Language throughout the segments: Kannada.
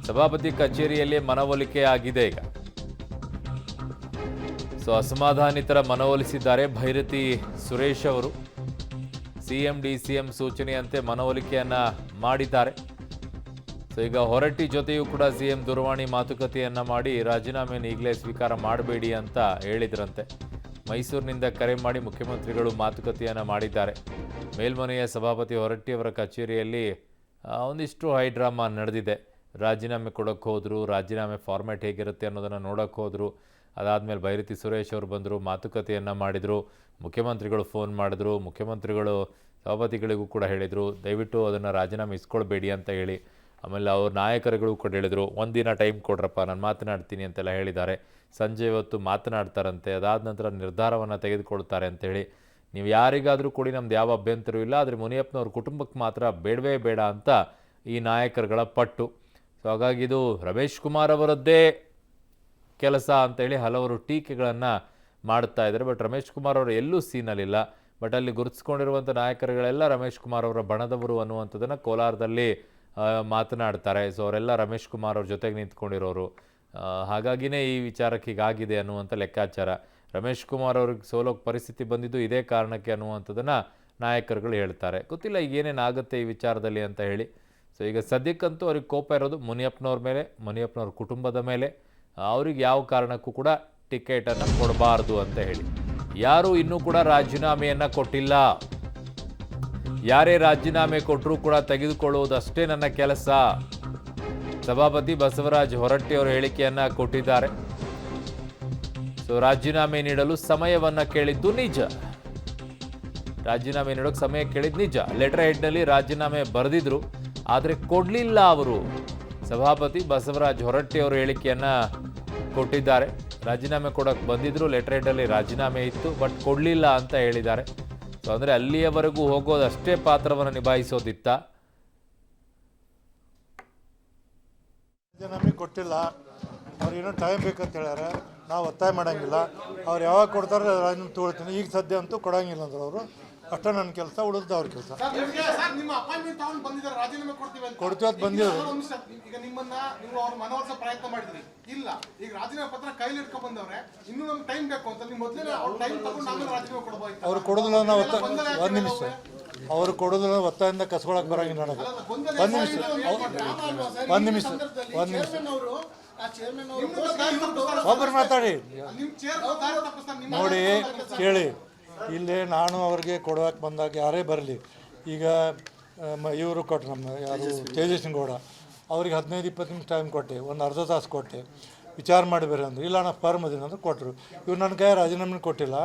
ಸಭಾಪತಿ ಕಚೇರಿಯಲ್ಲಿ ಮನವೊಲಿಕೆ ಆಗಿದೆ ಈಗ. ಸೊ ಅಸಮಾಧಾನಿತರ ಮನವೊಲಿಸಿದ್ದಾರೆ ಭೈರತಿ ಸುರೇಶ್ ಅವರು. ಸಿಎಂ ಡಿಸಿಎಂ ಸೂಚನೆಯಂತೆ ಮನವೊಲಿಕೆಯನ್ನ ಮಾಡಿದ್ದಾರೆ. ಸೊ ಈಗ ಹೊರಟ್ಟಿ ಜೊತೆಯೂ ಕೂಡ ಸಿಎಂ ದೂರವಾಣಿ ಮಾತುಕತೆಯನ್ನ ಮಾಡಿ ರಾಜೀನಾಮೆಯನ್ನು ಈಗಲೇ ಸ್ವೀಕಾರ ಮಾಡಬೇಡಿ ಅಂತ ಹೇಳಿದ್ರಂತೆ. ಮೈಸೂರಿನಿಂದ ಕರೆ ಮಾಡಿ ಮುಖ್ಯಮಂತ್ರಿಗಳು ಮಾತುಕತೆಯನ್ನು ಮಾಡಿದ್ದಾರೆ. ಮೇಲ್ಮನೆಯ ಸಭಾಪತಿ ಹೊರಟ್ಟಿಯವರ ಕಚೇರಿಯಲ್ಲಿ ಒಂದಿಷ್ಟು ಹೈಡ್ರಾಮಾ ನಡೆದಿದೆ. ರಾಜೀನಾಮೆ ಕೊಡೋಕ್ಕೆ ಹೋದರು, ರಾಜೀನಾಮೆ ಫಾರ್ಮ್ಯಾಟ್ ಹೇಗಿರುತ್ತೆ ಅನ್ನೋದನ್ನು ನೋಡೋಕ್ಕೆ ಹೋದರು. ಅದಾದಮೇಲೆ ಭೈರತಿ ಸುರೇಶ್ ಅವರು ಬಂದರು, ಮಾತುಕತೆಯನ್ನು ಮಾಡಿದರು. ಮುಖ್ಯಮಂತ್ರಿಗಳು ಫೋನ್ ಮಾಡಿದ್ರು. ಮುಖ್ಯಮಂತ್ರಿಗಳು ಸಭಾಪತಿಗಳಿಗೂ ಕೂಡ ಹೇಳಿದರು, ದಯವಿಟ್ಟು ಅದನ್ನು ರಾಜೀನಾಮೆ ಇಸ್ಕೊಳ್ಬೇಡಿ ಅಂತ ಹೇಳಿ. ಆಮೇಲೆ ಅವ್ರ ನಾಯಕರುಗಳು ಕೂಡ ಹೇಳಿದರು, ಒಂದಿನ ಟೈಮ್ ಕೊಡ್ರಪ್ಪ, ನಾನು ಮಾತನಾಡ್ತೀನಿ ಅಂತೆಲ್ಲ ಹೇಳಿದ್ದಾರೆ. ಸಂಜೆ ಹೊತ್ತು ಮಾತನಾಡ್ತಾರಂತೆ. ಅದಾದ ನಂತರ ನಿರ್ಧಾರವನ್ನು ತೆಗೆದುಕೊಳ್ತಾರೆ ಅಂತೇಳಿ. ನೀವು ಯಾರಿಗಾದರೂ ಕೊಡಿ, ನಮ್ದು ಯಾವ ಅಭ್ಯಂತರವೂ ಇಲ್ಲ, ಆದರೆ ಮುನಿಯಪ್ಪನವ್ರ ಕುಟುಂಬಕ್ಕೆ ಮಾತ್ರ ಬೇಡವೇ ಬೇಡ ಅಂತ ಈ ನಾಯಕರುಗಳ ಪಟ್ಟು. ಸೊ ಹಾಗಾಗಿ ಇದು ರಮೇಶ್ ಕುಮಾರ್ ಅವರದ್ದೇ ಕೆಲಸ ಅಂತೇಳಿ ಹಲವರು ಟೀಕೆಗಳನ್ನು ಮಾಡ್ತಾ ಇದ್ದಾರೆ. ಬಟ್ ರಮೇಶ್ ಕುಮಾರ್ ಅವರು ಎಲ್ಲೂ ಸೀನಲ್ಲಿಲ್ಲ. ಬಟ್ ಅಲ್ಲಿ ಗುರುತಿಸ್ಕೊಂಡಿರುವಂಥ ನಾಯಕರುಗಳೆಲ್ಲ ರಮೇಶ್ ಕುಮಾರ್ ಅವರ ಬಣದವರು ಅನ್ನುವಂಥದ್ದನ್ನು ಕೋಲಾರದಲ್ಲಿ ಮಾತನಾಡ್ತಾರೆ. ಸೊ ಅವರೆಲ್ಲ ರಮೇಶ್ ಕುಮಾರ್ ಅವ್ರ ಜೊತೆಗೆ ನಿಂತ್ಕೊಂಡಿರೋರು. ಹಾಗಾಗಿನೇ ಈ ವಿಚಾರಕ್ಕೆ ಹೀಗಾಗಿದೆ ಅನ್ನುವಂಥ ಲೆಕ್ಕಾಚಾರ. ರಮೇಶ್ ಕುಮಾರ್ ಅವ್ರಿಗೆ ಸೋಲೋಕೆ ಪರಿಸ್ಥಿತಿ ಬಂದಿದ್ದು ಇದೇ ಕಾರಣಕ್ಕೆ ಅನ್ನುವಂಥದ್ದನ್ನು ನಾಯಕರುಗಳು ಹೇಳ್ತಾರೆ. ಗೊತ್ತಿಲ್ಲ ಈಗ ಏನೇನಾಗುತ್ತೆ ಈ ವಿಚಾರದಲ್ಲಿ ಅಂತ ಹೇಳಿ. ಸೊ ಈಗ ಸದ್ಯಕ್ಕಂತೂ ಅವ್ರಿಗೆ ಕೋಪ ಇರೋದು ಮುನಿಯಪ್ಪನವ್ರ ಮೇಲೆ, ಮುನಿಯಪ್ಪನವ್ರ ಕುಟುಂಬದ ಮೇಲೆ. ಅವ್ರಿಗೆ ಯಾವ ಕಾರಣಕ್ಕೂ ಕೂಡ ಟಿಕೆಟನ್ನು ಕೊಡಬಾರ್ದು ಅಂತ ಹೇಳಿ. ಯಾರೂ ಇನ್ನೂ ಕೂಡ ರಾಜೀನಾಮೆಯನ್ನು ಕೊಟ್ಟಿಲ್ಲ. ಯಾರೇ ರಾಜೀನಾಮೆ ಕೊಟ್ಟರೂ ಕೂಡ ತೆಗೆದುಕೊಳ್ಳುವುದಷ್ಟೇ ನನ್ನ ಕೆಲಸ. ಸಭಾಪತಿ ಬಸವರಾಜ ಹೊರಟ್ಟಿ ಅವರು ಹೇಳಿಕೆಯನ್ನು ಕೊಟ್ಟಿದ್ದಾರೆ. ಸೊ ರಾಜೀನಾಮೆ ನೀಡಲು ಸಮಯವನ್ನು ಕೇಳಿದ್ದು ನಿಜ. ರಾಜೀನಾಮೆ ನೀಡೋಕೆ ಸಮಯ ಕೇಳಿದ್ದು ನಿಜ. ಲೆಟರ್ ಹೆಡ್ನಲ್ಲಿ ರಾಜೀನಾಮೆ ಬರೆದಿದ್ರು, ಆದರೆ ಕೊಡಲಿಲ್ಲ ಅವರು. ಸಭಾಪತಿ ಬಸವರಾಜ ಹೊರಟ್ಟಿ ಅವರು ಹೇಳಿಕೆಯನ್ನು ಕೊಟ್ಟಿದ್ದಾರೆ. ರಾಜೀನಾಮೆ ಕೊಡೋಕೆ ಬಂದಿದ್ರು, ಲೆಟರ್ ಹೆಡ್ನಲ್ಲಿ ರಾಜೀನಾಮೆ ಇತ್ತು, ಬಟ್ ಕೊಡಲಿಲ್ಲ ಅಂತ ಹೇಳಿದ್ದಾರೆ. ಸೊ ಅಂದರೆ ಅಲ್ಲಿಯವರೆಗೂ ಹೋಗೋದಷ್ಟೇ ಪಾತ್ರವನ್ನು ನಿಭಾಯಿಸೋದಿತ್ತ. ರಾಜೀನಾಮೆ ಕೊಟ್ಟಿಲ್ಲ, ಅವ್ರಿಗೇನೋ ಟೈಮ್ ಬೇಕಂತ ಹೇಳ್ಯಾರ. ನಾವು ಒತ್ತಾಯ ಮಾಡೋಂಗಿಲ್ಲ. ಅವ್ರು ಯಾವಾಗ ಕೊಡ್ತಾರೆ ರಾಜೀನಾಮೆ ತೊಗೊಳ್ತೀನಿ. ಈಗ ಸದ್ಯ ಅಂತೂ ಕೊಡೋಂಗಿಲ್ಲ ಅಂದ್ರೆ ಅವರು. ಅಷ್ಟೇ ನನ್ನ ಕೆಲಸ, ಉಳಿದ ಅವ್ರ ಕೆಲಸ. ಕೊಡ್ತೀವಿ ಅಂತ ಬಂದಿದ್ರು. ಈಗ ನಿಮ್ಮನ್ನ ನೀವು ಅವ್ರ ಮನವೊಲಿಸೋ ಪ್ರಯತ್ನ ಮಾಡಿದ್ರಿ, ಇಲ್ಲ ಈಗ ರಾಜೀನಾಮೆ ಪತ್ರ ಕೈಲಿ ಇಟ್ಕೊಂಡ್ ಬಂದವ್ರೆ, ಇನ್ನು ನಮ್ಗೆ ಟೈಮ್ ಬೇಕು ಅಂತ ನೀವು ಮೊದಲೇ ಅವ್ರ ಟೈಮ್ ತಗೊಂಡು ಆಮೇಲೆ ರಾಜೀನಾಮೆ ಕೊಡಬಹುದು. ಅವ್ರು ಕೊಡೋದಿಲ್ಲ, ನಾವು ಒಂದು ನಿಮಿಷ, ಅವ್ರು ಕೊಡೋದಿಲ್ಲ, ಒತ್ತಾಯಿಂದ ಕಸ್ಕೊಳಕ್ ಬರಂಗಿಲ್ಲ ನನಗೆ. ಒಂದು ನಿಮಿಷ ಒಬ್ಬರು ಮಾತಾಡಿ ನೋಡಿ, ಕೇಳಿ. ಇಲ್ಲೇ ನಾನು ಅವ್ರಿಗೆ ಕೊಡೋಕೆ ಬಂದಾಗ ಯಾರೇ ಬರಲಿ, ಈಗ ಇವರು ಕೊಟ್ಟರು, ನಮ್ಮ ಯಾರು ತೇಜಸ್ವಿ ಗೌಡ, ಅವ್ರಿಗೆ 15-20 ನಿಮಿಷ ಟೈಮ್ ಕೊಟ್ಟೆ, ಒಂದು ಅರ್ಧ ತಾಸು ಕೊಟ್ಟೆ, ವಿಚಾರ ಮಾಡಿ ಬೇರೆ ಅಂದರು. ಇಲ್ಲ ನಾನು ಫಾರ್ಮ್ ಅದೀನಿ ಅಂದ್ರೆ ಕೊಟ್ಟರು. ಇವ್ರು ನನ್ನ ಕೈ ರಾಜೀನಾಮೆ ಕೊಟ್ಟಿಲ್ಲ.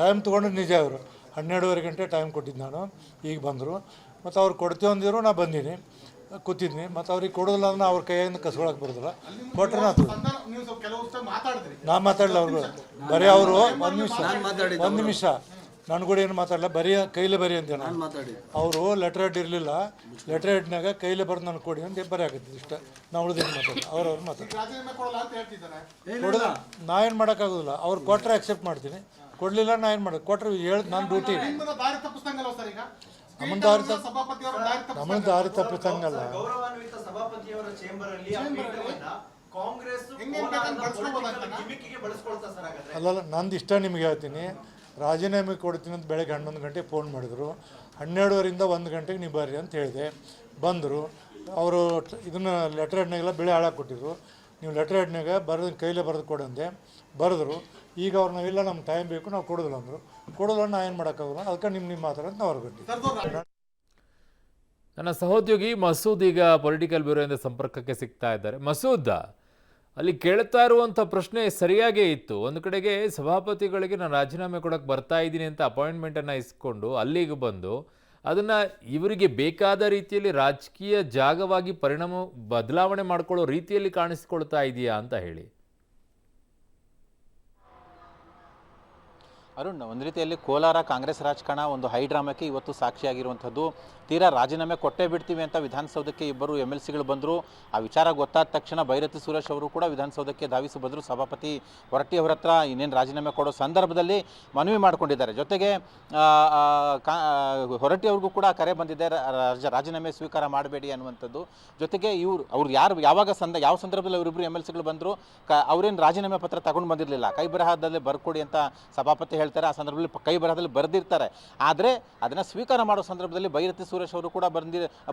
ಟೈಮ್ ತೊಗೊಂಡು ನಿಜ. ಅವರು 12:30 ಗಂಟೆ ಟೈಮ್ ಕೊಟ್ಟಿದ್ದು ನಾನು. ಈಗ ಬಂದರು. ಮತ್ತು ಅವ್ರು ಕೊಡ್ತೀವಿ ಅಂದಿರು, ನಾ ಬಂದೀನಿ, ಕೂತಿದ್ನಿ. ಮತ್ತು ಅವ್ರಿಗೆ ಕೊಡೋದಿಲ್ಲ ಅಂದ್ರೆ ಅವ್ರ ಕೈಯಿಂದ ಕಸ್ಕೊಳಕ್ಕೆ ಬರೋದಿಲ್ಲ. ಕೊಟ್ಟರೆ ನಾ ಮಾತಾಡಲಿಲ್ಲ. ಅವ್ರಿಗೂ ಬರೀ ಅವರು ಒಂದು ನಿಮಿಷ ನಾನು ಕೂಡ ಏನು ಮಾತಾಡಲ್ಲ, ಬರೀ ಕೈಲೇ ಬರೀ ಅಂತ ನಾನು. ಅವರು ಲೆಟರ್ ಹೆಡ್ ಇರಲಿಲ್ಲ, ಲೆಟರ್ ಹೆಡ್ನಾಗ ಕೈಲೇ ಬರ್ದು ನನಗೆ ಕೊಡಿ ಅಂತ ಬರೀ ಆಗತ್ತಿದ್ದು ಇಷ್ಟ. ನಾವು ಉಳಿದೇನು ಮಾತಾಡಿ ಅವ್ರವ್ರು ಮಾತಾಡಿ ಕೊಡೋದು. ನಾ ಏನು ಮಾಡೋಕ್ಕಾಗೋದಿಲ್ಲ. ಅವ್ರು ಕೊಟ್ಟರೆ ಅಕ್ಸೆಪ್ಟ್ ಮಾಡ್ತೀನಿ, ಕೊಡಲಿಲ್ಲ ನಾ ಏನು ಮಾಡೋದು. ಕೊಟ್ಟರೆ ಹೇಳಿ ನಾನು ಡ್ಯೂಟಿ. ನಮ್ಮನ್ನು ದಾರಿ ತಪ್ಪಿಸಂಗಲ್ಲ. ಅಲ್ಲಲ್ಲ, ನಂದು ಇಷ್ಟ ನಿಮ್ಗೆ ಹೇಳ್ತೀನಿ. ರಾಜೀನಾಮೆ ಕೊಡ್ತೀನಿ ಅಂತ ಬೆಳಗ್ಗೆ 11 ಗಂಟೆಗೆ ಫೋನ್ ಮಾಡಿದರು. 12:30ರಿಂದ 1 ಗಂಟೆಗೆ ನೀವು ಬರ್ರಿ ಅಂತ ಹೇಳಿದೆ. ಬಂದರು. ಅವರು ಇದನ್ನು ಲೆಟರ್ ಹೆಡ್ನಾಗೆಲ್ಲ ಬೆಳೆ ಹಾಳಾಗಿ ಕೊಟ್ಟಿದ್ರು. ನೀವು ಲೆಟರ್ ಹೆಡ್ನಾಗ ಬರೆದು ಕೈಲೇ ಬರೆದು ಕೊಡಂದೆ, ಬರೆದ್ರು. ಈಗ ಅವ್ರು ನಾವಿಲ್ಲ, ನಮ್ಗೆ ಟೈಮ್ ಬೇಕು, ನಾವು ಕೊಡೋದಿಲ್ಲ ಅಂದರು. ಕೊಡೋದಿಲ್ಲ, ನಾ ಏನು ಮಾಡೋಕ್ಕಾಗಲ್ಲ. ಅದಕ್ಕೆ ನಿಮ್ಮ ಮಾತಾಡೋದು ನಾವು ಹೊರಗಟ್ಟಿ. ನನ್ನ ಸಹೋದ್ಯೋಗಿ ಮಸೂದ್ ಈಗ ಪೊಲಿಟಿಕಲ್ ಬ್ಯೂರೋಯಿಂದ ಸಂಪರ್ಕಕ್ಕೆ ಸಿಗ್ತಾ ಇದ್ದಾರೆ. ಮಸೂದ್, ಅಲ್ಲಿ ಕೇಳ್ತಾ ಇರುವಂಥ ಪ್ರಶ್ನೆ ಸರಿಯಾಗೇ ಇತ್ತು. ಒಂದು ಕಡೆಗೆ ಸಭಾಪತಿಗಳಿಗೆ ನಾನು ರಾಜೀನಾಮೆ ಕೊಡೋಕ್ಕೆ ಬರ್ತಾ ಇದ್ದೀನಿ ಅಂತ ಅಪಾಯಿಂಟ್ಮೆಂಟನ್ನು ಇಸ್ಕೊಂಡು ಅಲ್ಲಿಗೆ ಬಂದು ಅದನ್ನು ಇವರಿಗೆ ಬೇಕಾದ ರೀತಿಯಲ್ಲಿ ರಾಜಕೀಯ ಜಾಗವಾಗಿ ಬದಲಾವಣೆ ಮಾಡ್ಕೊಳ್ಳೋ ರೀತಿಯಲ್ಲಿ ಕಾಣಿಸ್ಕೊಳ್ತಾ ಇದೆಯಾ ಅಂತ ಹೇಳಿ. ಅರುಣ್, ಒಂದು ರೀತಿಯಲ್ಲಿ ಕೋಲಾರ ಕಾಂಗ್ರೆಸ್ ರಾಜಕಾರಣ ಒಂದು ಹೈ ಡ್ರಾಮಕ್ಕೆ ಇವತ್ತು ಸಾಕ್ಷಿಯಾಗಿರುವಂಥದ್ದು. ತೀರಾ ರಾಜೀನಾಮೆ ಕೊಟ್ಟೇ ಬಿಡ್ತೀವಿ ಅಂತ ವಿಧಾನಸೌಧಕ್ಕೆ ಇಬ್ಬರು MLCಗಳು ಬಂದರು. ಆ ವಿಚಾರ ಗೊತ್ತಾದ ತಕ್ಷಣ ಭೈರತಿ ಸುರೇಶ್ ಅವರು ಕೂಡ ವಿಧಾನಸೌಧಕ್ಕೆ ಧಾವಿಸಿ ಬಂದರು. ಸಭಾಪತಿ ಹೊರಟ್ಟಿ ಅವರ ಹತ್ರ ಇನ್ನೇನು ರಾಜೀನಾಮೆ ಕೊಡೋ ಸಂದರ್ಭದಲ್ಲಿ ಮನವಿ ಮಾಡಿಕೊಂಡಿದ್ದಾರೆ. ಜೊತೆಗೆ ಹೊರಟ್ಟಿ ಅವ್ರಿಗೂ ಕೂಡ ಕರೆ ಬಂದಿದೆ, ರಾಜೀನಾಮೆ ಸ್ವೀಕಾರ ಮಾಡಬೇಡಿ ಅನ್ನುವಂಥದ್ದು. ಜೊತೆಗೆ ಅವ್ರು ಯಾವ ಸಂದರ್ಭದಲ್ಲಿ ಅವರಿಬ್ಬರು MLCಗಳು ಬಂದರು, ಅವ್ರೇನು ರಾಜೀನಾಮೆ ಪತ್ರ ತಗೊಂಡು ಬಂದಿರಲಿಲ್ಲ, ಕೈ ಬರಹದಲ್ಲಿ ಬರ್ಕೊಡಿ ಅಂತ ಸಭಾಪತಿ ಹೇಳ್ತಾರೆ. ಆ ಸಂದರ್ಭದಲ್ಲಿ ಕೈ ಬರಹದಲ್ಲಿ ಬರೆದಿರ್ತಾರೆ. ಆದರೆ ಅದನ್ನು ಸ್ವೀಕಾರ ಮಾಡೋ ಸಂದರ್ಭದಲ್ಲಿ ಭೈರತಿ ಸುರೇಶ್ ಅವರು ಕೂಡ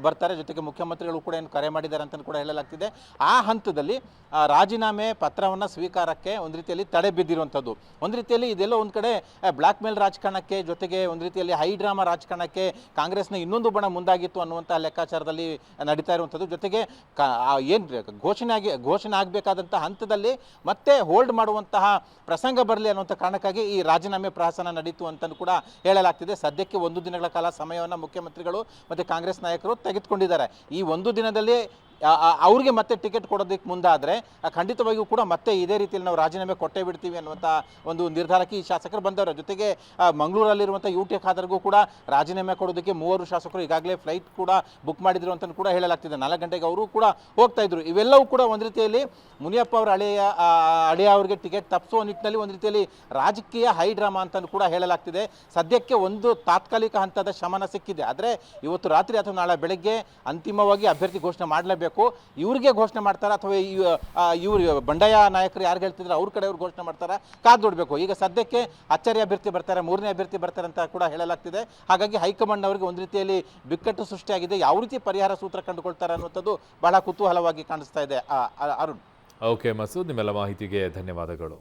ಬರ್ತಾರೆ. ಜೊತೆಗೆ ಮುಖ್ಯಮಂತ್ರಿಗಳು ಕೂಡ ಏನು ಕರೆ ಮಾಡಿದ್ದಾರೆ ಅಂತ ಕೂಡ ಹೇಳಲಾಗ್ತಿದೆ. ಆ ಹಂತದಲ್ಲಿ ರಾಜೀನಾಮೆ ಪತ್ರವನ್ನು ಸ್ವೀಕಾರಕ್ಕೆ ಒಂದು ರೀತಿಯಲ್ಲಿ ತಡೆ ಬಿದ್ದಿರುವಂಥದ್ದು. ಒಂದು ರೀತಿಯಲ್ಲಿ ಇದೆಲ್ಲ ಒಂದು ಕಡೆ ಬ್ಲ್ಯಾಕ್ ಮೇಲ್ ರಾಜಕಾರಣಕ್ಕೆ, ಜೊತೆಗೆ ಒಂದು ರೀತಿಯಲ್ಲಿ ಹೈ ಡ್ರಾಮಾ ರಾಜಕಾರಣಕ್ಕೆ ಕಾಂಗ್ರೆಸ್ನ ಇನ್ನೊಂದು ಬಣ ಮುಂದಾಗಿತ್ತು ಅನ್ನುವಂಥ ಲೆಕ್ಕಾಚಾರದಲ್ಲಿ ನಡೀತಾ ಇರುವಂಥದ್ದು. ಜೊತೆಗೆ ಏನು ಘೋಷಣೆ ಆಗಬೇಕಾದಂಥ ಹಂತದಲ್ಲಿ ಮತ್ತೆ ಹೋಲ್ಡ್ ಮಾಡುವಂತಹ ಪ್ರಸಂಗ ಬರಲಿ ಅನ್ನುವಂಥ ಕಾರಣಕ್ಕಾಗಿ ಈ ರಾಜೀನಾಮೆ ಪ್ರಹಸನ ನಡೀತು ಅಂತ ಕೂಡ ಹೇಳಲಾಗ್ತಿದೆ. ಸದ್ಯಕ್ಕೆ 1 ದಿನಗಳ ಕಾಲ ಸಮಯವನ್ನು ಮುಖ್ಯಮಂತ್ರಿಗಳು ಮತ್ತು ಕಾಂಗ್ರೆಸ್ ನಾಯಕರು ತೆಗೆದುಕೊಂಡಿದ್ದಾರೆ. ಈ 1 ದಿನದಲ್ಲಿ ಅವ್ರಿಗೆ ಮತ್ತೆ ಟಿಕೆಟ್ ಕೊಡೋದಕ್ಕೆ ಮುಂದಾದರೆ ಖಂಡಿತವಾಗಿಯೂ ಕೂಡ ಮತ್ತೆ ಇದೇ ರೀತಿಯಲ್ಲಿ ನಾವು ರಾಜೀನಾಮೆ ಕೊಟ್ಟೇ ಬಿಡ್ತೀವಿ ಅನ್ನುವಂಥ ಒಂದು ನಿರ್ಧಾರಕ್ಕೆ ಈ ಶಾಸಕರು ಬಂದವರು. ಜೊತೆಗೆ ಮಂಗಳೂರಲ್ಲಿರುವಂಥ UT ಖಾದರ್ಗೂ ಕೂಡ ರಾಜೀನಾಮೆ ಕೊಡೋದಕ್ಕೆ 3 ಶಾಸಕರು ಈಗಾಗಲೇ ಫ್ಲೈಟ್ ಕೂಡ ಬುಕ್ ಮಾಡಿದ್ರು ಅಂತ ಕೂಡ ಹೇಳಲಾಗ್ತಿದೆ. 4 ಗಂಟೆಗೆ ಅವರು ಕೂಡ ಹೋಗ್ತಾ ಇದ್ರು. ಇವೆಲ್ಲವೂ ಕೂಡ ಒಂದು ರೀತಿಯಲ್ಲಿ ಮುನಿಯಪ್ಪ ಅವರ ಅಳಿಯ ಅವರಿಗೆ ಟಿಕೆಟ್ ತಪ್ಪಿಸುವ ನಿಟ್ಟಿನಲ್ಲಿ ಒಂದು ರೀತಿಯಲ್ಲಿ ರಾಜಕೀಯ ಹೈ ಡ್ರಾಮಾ ಅಂತ ಕೂಡ ಹೇಳಲಾಗ್ತಿದೆ. ಸದ್ಯಕ್ಕೆ ಒಂದು ತಾತ್ಕಾಲಿಕ ಹಂತದ ಶಮನ ಸಿಕ್ಕಿದೆ. ಆದರೆ ಇವತ್ತು ರಾತ್ರಿ ಅಥವಾ ನಾಳೆ ಬೆಳಗ್ಗೆ ಅಂತಿಮವಾಗಿ ಅಭ್ಯರ್ಥಿ ಘೋಷಣೆ ಮಾಡಲೇಬೇಕು. ಇವ್ರಿಗೆ ಘೋಷಣೆ ಮಾಡ್ತಾರಾ ಅಥವಾ ಇವ್ರು ಬಂಡಾಯ ನಾಯಕರು ಯಾರು ಹೇಳ್ತಿದ್ರೆ ಅವ್ರ ಕಡೆ ಅವ್ರು ಘೋಷಣೆ ಮಾಡ್ತಾರಾ ಕಾದು ನೋಡಬೇಕು. ಈಗ ಸದ್ಯಕ್ಕೆ ಅಚ್ಚರಿ ಅಭ್ಯರ್ಥಿ ಬರ್ತಾರೆ, 3ನೇ ಅಭ್ಯರ್ಥಿ ಬರ್ತಾರೆ ಅಂತ ಕೂಡ ಹೇಳಲಾಗ್ತಿದೆ. ಹಾಗಾಗಿ ಹೈಕಮಾಂಡ್ ಅವರಿಗೆ ಒಂದು ರೀತಿಯಲ್ಲಿ ಬಿಕ್ಕಟ್ಟು ಸೃಷ್ಟಿಯಾಗಿದೆ. ಯಾವ ರೀತಿ ಪರಿಹಾರ ಸೂತ್ರ ಕಂಡುಕೊಳ್ತಾರೆ ಅನ್ನುವಂಥದ್ದು ಬಹಳ ಕುತೂಹಲವಾಗಿ ಕಾಣಿಸ್ತಾ ಇದೆ. ಅರುಣ್. ಓಕೆ ಮಸೂದ್, ನಿಮ್ಮೆಲ್ಲ ಮಾಹಿತಿಗೆ ಧನ್ಯವಾದಗಳು.